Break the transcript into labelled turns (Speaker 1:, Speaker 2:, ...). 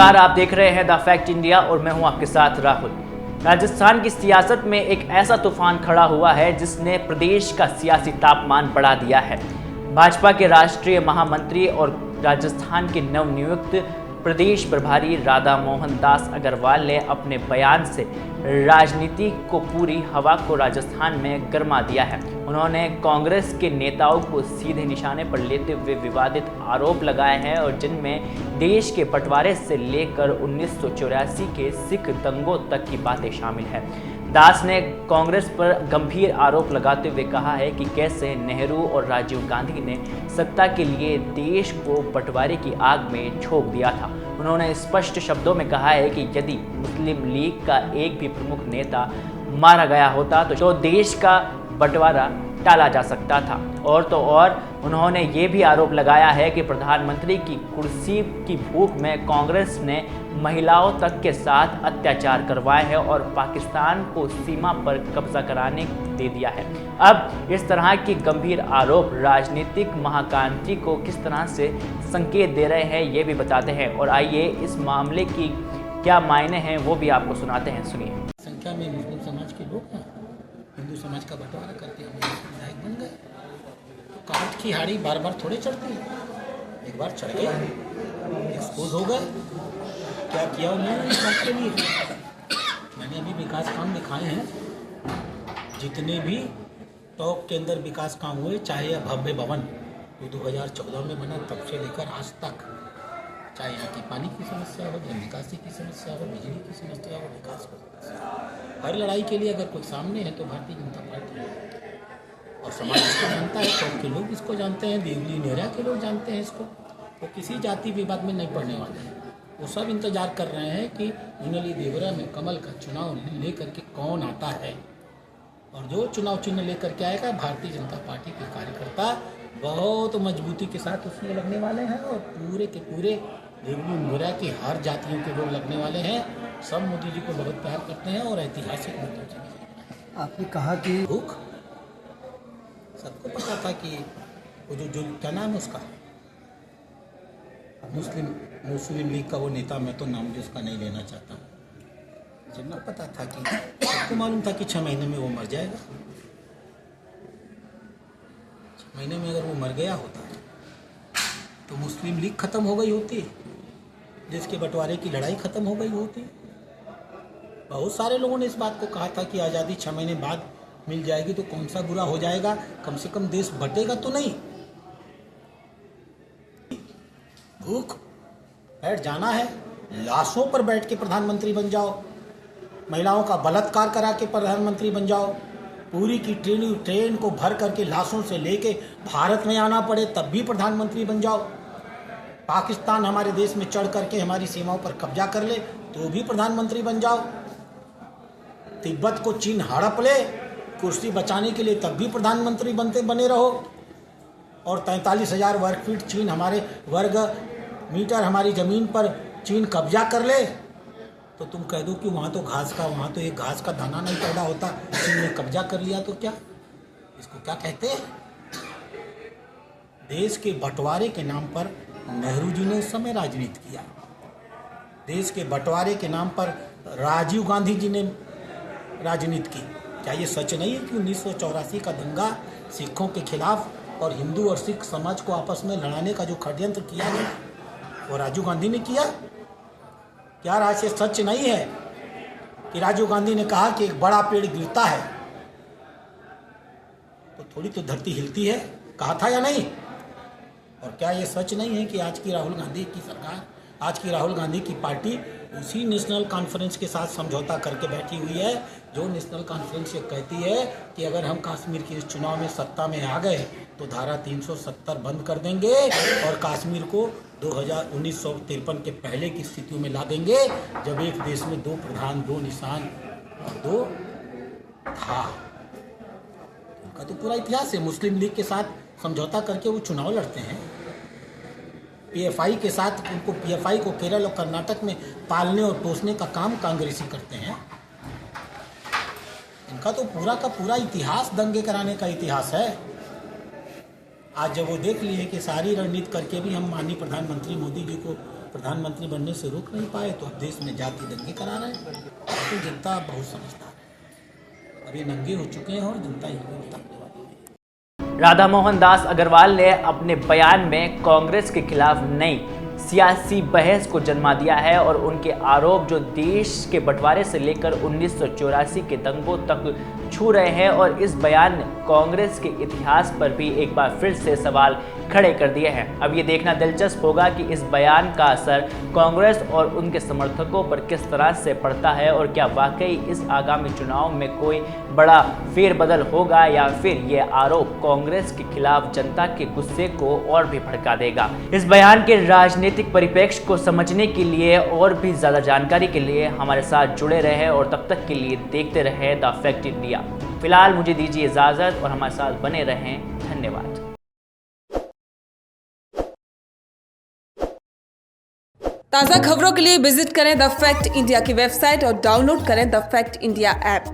Speaker 1: नमस्कार, आप देख रहे हैं द फैक्ट इंडिया और मैं हूं आपके साथ राहुल। राजस्थान की सियासत में एक ऐसा तूफान खड़ा हुआ है जिसने प्रदेश का सियासी तापमान बढ़ा दिया है। भाजपा के राष्ट्रीय महामंत्री और राजस्थान के नवनियुक्त प्रदेश प्रभारी राधा मोहन दास अग्रवाल ने अपने बयान से राजनीति को पूरी हवा को राजस्थान में गर्मा दिया है। उन्होंने कांग्रेस के नेताओं को सीधे निशाने पर लेते हुए विवादित आरोप लगाए हैं और जिनमें देश के बंटवारे से लेकर 1984 के सिख दंगों तक की बातें शामिल हैं। दास ने कांग्रेस पर गंभीर आरोप लगाते हुए कहा है कि कैसे नेहरू और राजीव गांधी ने सत्ता के लिए देश को बंटवारे की आग में झोंक दिया था। उन्होंने स्पष्ट शब्दों में कहा है कि यदि मुस्लिम लीग का एक भी प्रमुख नेता मारा गया होता तो देश का बंटवारा टाला जा सकता था। और उन्होंने ये भी आरोप लगाया है कि प्रधानमंत्री की कुर्सी की भूख में कांग्रेस ने महिलाओं तक के साथ अत्याचार करवाए हैं और पाकिस्तान को सीमा पर कब्जा कराने दे दिया है। अब इस तरह की गंभीर आरोप राजनीतिक महाक्रांति को किस तरह से संकेत दे रहे हैं ये भी बताते हैं और आइए इस मामले की क्या मायने हैं वो भी आपको सुनाते हैं। सुनिए।
Speaker 2: संख्या में मुस्लिम समाज के लोग हैं, हिंदू समाज का बंटवारा करते हैं, विधायक बन गए तो कांट की हाड़ी बार बार थोड़े चढ़ती है। एक बार चढ़ गए, एक्सपोज हो गए, क्या किया उन्होंने इस बात के लिए। मैंने अभी विकास काम दिखाए हैं, जितने भी टॉप के अंदर विकास काम हुए, चाहे यह भव्य भवन जो 2014 में बना तब से लेकर आज तक, चाहे यहाँ की पानी की समस्या हो, जल निकासी की समस्या हो, बिजली की समस्या हो, विकास की समस्या हो, हर लड़ाई के लिए अगर कोई सामने है तो भारतीय जनता पार्टी है। और समाज इसको जानता है, टॉप के लोग इसको जानते हैं, देवली नेहरा के लोग जानते हैं इसको। वो किसी जाति विवाद में नहीं पड़ने वाले हैं। वो सब इंतजार कर रहे हैं कि मुनली देवरा में कमल का चुनाव लेकर के कौन आता है, और जो चुनाव चिन्ह लेकर के आएगा भारतीय जनता पार्टी के कार्यकर्ता बहुत मजबूती के साथ उसमें लगने वाले हैं और पूरे के पूरे देवली नेहरा की हर जातियों के लोग लगने वाले हैं। सब मोदी जी को बहुत प्यार करते हैं और ऐतिहासिक मुद्दों से।
Speaker 3: आपने कहा कि
Speaker 2: भूख, सबको पता था कि वो जो क्या नाम है उसका, मुस्लिम लीग का वो नेता, मैं तो नाम भी उसका नहीं लेना चाहता हूँ, सबको पता था कि सबको मालूम था कि 6 महीने में वो मर जाएगा। 6 महीने में अगर वो मर गया होता तो मुस्लिम लीग खत्म हो गई होती, देश के बंटवारे की लड़ाई खत्म हो गई होती। बहुत सारे लोगों ने इस बात को कहा था कि आज़ादी 6 महीने बाद मिल जाएगी तो कौन सा बुरा हो जाएगा, कम से कम देश बटेगा तो नहीं। भूख बैठ जाना है, लाशों पर बैठ के प्रधानमंत्री बन जाओ, महिलाओं का बलात्कार करा के प्रधानमंत्री बन जाओ, पूरी की ट्रेन को भर करके लाशों से लेके भारत में आना पड़े तब भी प्रधानमंत्री बन जाओ, पाकिस्तान हमारे देश में चढ़ करके हमारी सीमाओं पर कब्जा कर ले तो भी प्रधानमंत्री बन जाओ, तिब्बत को चीन हड़प ले कुर्सी बचाने के लिए तब भी प्रधानमंत्री बने रहो, और 43,000 वर्ग फीट चीन हमारे वर्ग मीटर हमारी ज़मीन पर चीन कब्जा कर ले तो तुम कह दो कि वहाँ तो एक घास का दाना नहीं पैदा होता, चीन ने कब्जा कर लिया तो क्या, इसको क्या कहते हैं। देश के बंटवारे के नाम पर नेहरू जी ने उस समय राजनीति किया, देश के बंटवारे के नाम पर राजीव गांधी जी ने राजनीति की। क्या ये सच नहीं है कि 1984 का दंगा सिखों के खिलाफ और हिंदू और सिख समाज को आपस में लड़ाने का जो षड्यंत्र किया गया वो राजीव गांधी ने किया। क्या राज सच नहीं है कि राजीव गांधी ने कहा कि एक बड़ा पेड़ गिरता है तो थोड़ी तो धरती हिलती है, कहा था या नहीं। और क्या ये सच नहीं है कि आज की राहुल गांधी की सरकार, आज की राहुल गांधी की पार्टी उसी नेशनल कॉन्फ्रेंस के साथ समझौता करके बैठी हुई है जो नेशनल कॉन्फ्रेंस ये कहती है कि अगर हम कश्मीर के इस चुनाव में सत्ता में आ गए तो धारा 370 बंद कर देंगे और कश्मीर को 1953 के पहले की स्थितियों में ला देंगे जब एक देश में 2 प्रधान, 2 निशान और 2 था। उनका तो पूरा इतिहास है, मुस्लिम लीग के साथ समझौता करके वो चुनाव लड़ते हैं, पीएफआई के साथ, उनको पीएफआई को केरल और कर्नाटक में पालने और पोसने का काम कांग्रेसी करते हैं। इनका तो पूरा का पूरा इतिहास दंगे कराने का इतिहास है। आज जब वो देख लिए कि सारी रणनीति करके भी हम माननीय प्रधानमंत्री मोदी जी को प्रधानमंत्री बनने से रोक नहीं पाए तो अब देश में जाति दंगे करा रहे हैं। तो जनता बहुत समझदार है, अब ये नंगे हो चुके हैं और जनता इनको उतारने वाली है।
Speaker 1: राधा मोहन दास अग्रवाल ने अपने बयान में कांग्रेस के खिलाफ नई सियासी बहस को जन्मा दिया है और उनके आरोप जो देश के बंटवारे से लेकर 1984 के दंगों तक छू रहे हैं और इस बयान ने कांग्रेस के इतिहास पर भी एक बार फिर से सवाल खड़े कर दिए हैं। अब ये देखना दिलचस्प होगा कि इस बयान का असर कांग्रेस और उनके समर्थकों पर किस तरह से पड़ता है और क्या वाकई इस आगामी चुनाव में कोई बड़ा फेरबदल होगा या फिर ये आरोप कांग्रेस के खिलाफ जनता के गुस्से को और भी भड़का देगा। इस बयान के राजनीतिक परिप्रेक्ष्य को समझने के लिए और भी ज्यादा जानकारी के लिए हमारे साथ जुड़े रहे और तब तक के लिए देखते रहे द फैक्ट इंडिया। फिलहाल मुझे दीजिए इजाजत और हमारे साथ बने रहें। धन्यवाद।
Speaker 3: ताज़ा खबरों के लिए विजिट करें द फैक्ट इंडिया की वेबसाइट और डाउनलोड करें द फैक्ट इंडिया ऐप।